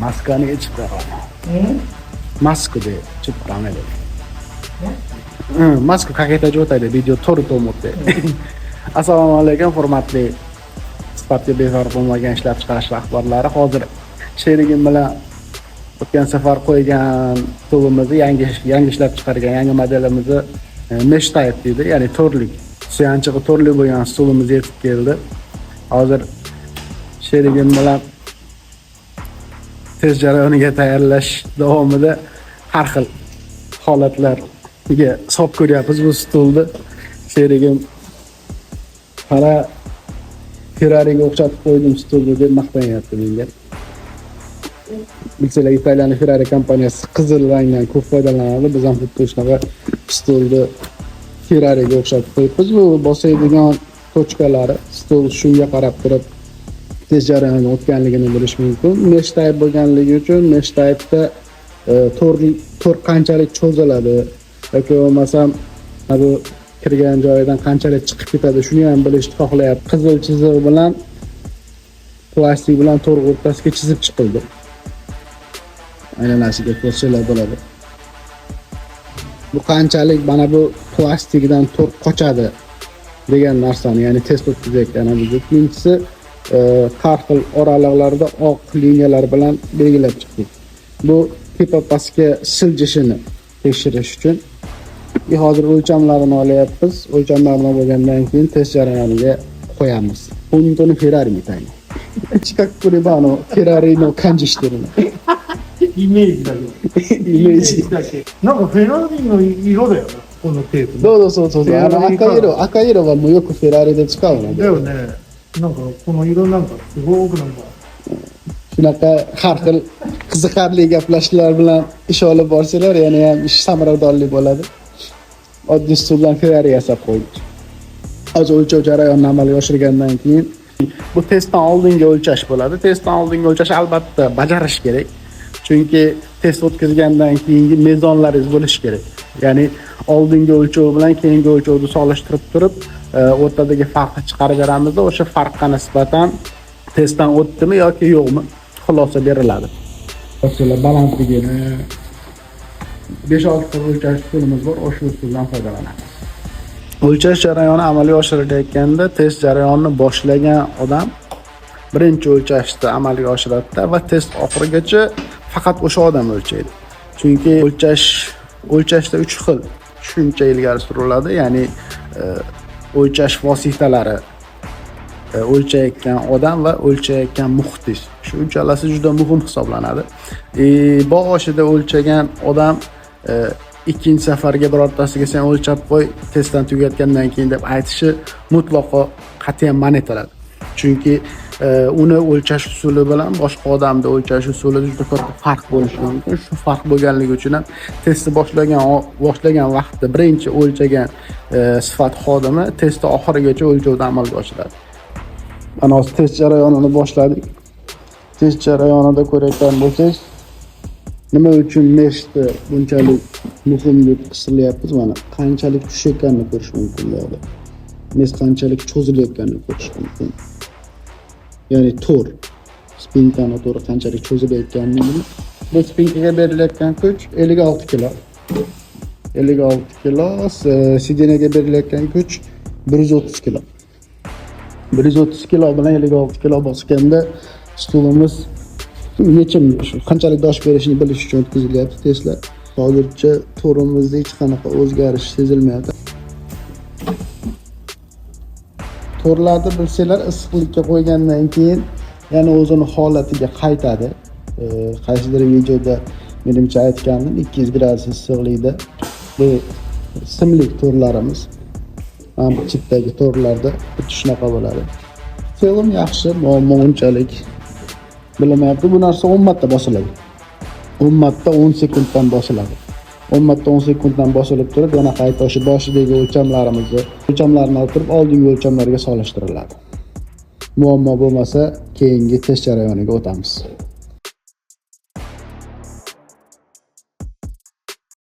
Maskani yechib beraman. Masku de chiqqanadi. Masku какая-то jo'taydi, video to'g'ri bo'lmoqda. Assalomu alaykum, hurmatli sifatga befarq bo'lmagan ishlab chiqarish rahbarlari. Hozir sherigim bilan o'tgan safar qo'ygan stolimizni yangi ishlab chiqargan yangi modelimizni mesh type deydi, ya'ni to'rlik. Suyanchig'i to'rli bo'lgan stolimiz yetib keldi. Hozir sherigim bilan test jarayoniga tayyorlash davomida har xil holatlarga hisob ko'ryapmiz bu stolni. Sherigim qara Ferrari'ga o'xshatib qo'ydim stolni deb maqtanyapti menga. Bilsanglar, Italiyalik Ferrari kompaniyasi qizil rangdan ko'p foydalanadi. Biz ham xuddi shunaqa stolni Ferrari'ga o'xshatib qo'yibmiz. Bu bosadigan tochkalari stol shunga qarab turib tez jarayonni o'tganligini bilish mumkin. Mesh type bo'lganligi uchun mesh type'da to'r qanchalik cho'ziladi yoki bo'lmasam bu kirgan joyidan qanchalik chiqib ketadi, shuni ham bilishni xohlayapti. Qizil chiziq bilan plastik bilan to'r o'rtasiga chizib chiqildi. Aylanasiga ko'rsanglar bo'ladi. Bu qanchalik mana bu plastikdan to'r qochadi degan narsani, ya'ni test o'tkazayotganimiz. Ikkinchisi har xil oraliqlarda oq liniyalar bilan belgilab chiqdik. Bu tepa pastga siljishini tekshirish uchun. Hozir o'lchamlarini olyapmiz. O'lchamlarni olgandan keyin test jarayoniga qo'yamiz. Puntoni Ferrari mitayni. Как Kuribano Ferrari no kanjishtirini. イメージだけど。イメージだけ。なんかフェラーリの色だよな、このテープ。そう。赤色はもうよくフェラーリで使うので。だよね。なんかこの色なんかすごくなんか。Shunaqa har xil qiziqarli gaplashishlar bilan ish olib borsalar, yana ham ish samaradorli bo'ladi. Oddiy stoldan Ferrari yasab qo'ydik. Hozir o'lchov jarayonini amalga oshirgandan keyin bu testdan oldingi o'lchash bo'ladi. Testdan oldingi o'lchash albatta bajarish kerak. Chunki test o'tkazgandan keyingi mezonlaringiz bo'lishi kerak. Ya'ni oldingi o'lchov bilan keyingi o'lchovni solishtirib turib, o'rtadagi farqni chiqarib beramizda, o'sha farqqa nisbatan testdan o'tdimi yoki yo'qmi xulosa beriladi. Masalan, balandligini 5-6 xil o'lchash usulimiz bor, o'sha usuldan foydalanamiz. O'lchash jarayoni amalga oshirilayotganda test jarayonini boshlagan odam birinchi o'lchashni amalga oshiradi va test oxirigacha faqat o'sha odam o'lchaydi. Chunki o'lchashda 3 xil tushuncha ilgari suriladi, ya'ni o'lchash vositalari, o'lchayotgan odam va o'lchayotgan muhdis. Shu uchalasi juda muhim hisoblanadi. Boshida o'lchagan odam ikkinchi safarga birortasiga sen o'lchab qo'y, testdan tugatgandan keyin deb aytishi mutlaqo qat'iyan man etiladi. Chunki uni o'lchash usuli bilan boshqa odamning o'lchash usuli juda katta farq bo'lishi mumkin. Shu farq bo'lganligi uchun ham testni boshlagan vaqtda birinchi o'lchagan sifat xodimi testni oxirigacha o'lchovni amalga oshiradi. Mana hozir test jarayonini boshladik. Test jarayonida ko'rayotgan bo'lsangiz, nima uchun meshni bunchalik muhim deb hisoblayapmiz? Mana qanchalik tushayotganini ko'rish mumkin bo'ladi. Mesh qanchalik cho'zilayotganini ko'rish mumkin. Ya'ni to'r, spinkani to'ri qanchalik cho'zilayotganini. Bu spinkaga berilayotgan kuch 56 kilo. 56 kilo, sidinaga berilayotgan kuch 130 kilo. 130 kilo bilan 56 kilo bosganda stolimiz yechim qanchalik dosh berishini bilish uchun o'tkazilyapti testlar. Hozircha to'rimizda hech qanaqa o'zgarish sezilmayapti. To'rlarni bilsanglar, issiqlikka qo'ygandan keyin yana o'zini holatiga qaytadi. Qaysidir videoda menimcha aytgandim, 200 gradus issiqlikda bu simlik to'rlarimiz. Mana bu chipdagi to'rlarda shunaqa bo'ladi. Film yaxshi, muammo unchalik bilmayapti. Bu narsa 10 marta bosiladi. 10 marta 10 sekunddan bosiladi. 10 marta 10 sekunddan bosilib turib, yana qayta o'sha boshidagi o'lchamlarni olib turib, oldingi o'lchamlarga solishtiriladi. Muammo bo'lmasa, keyingi test jarayoniga o'tamiz.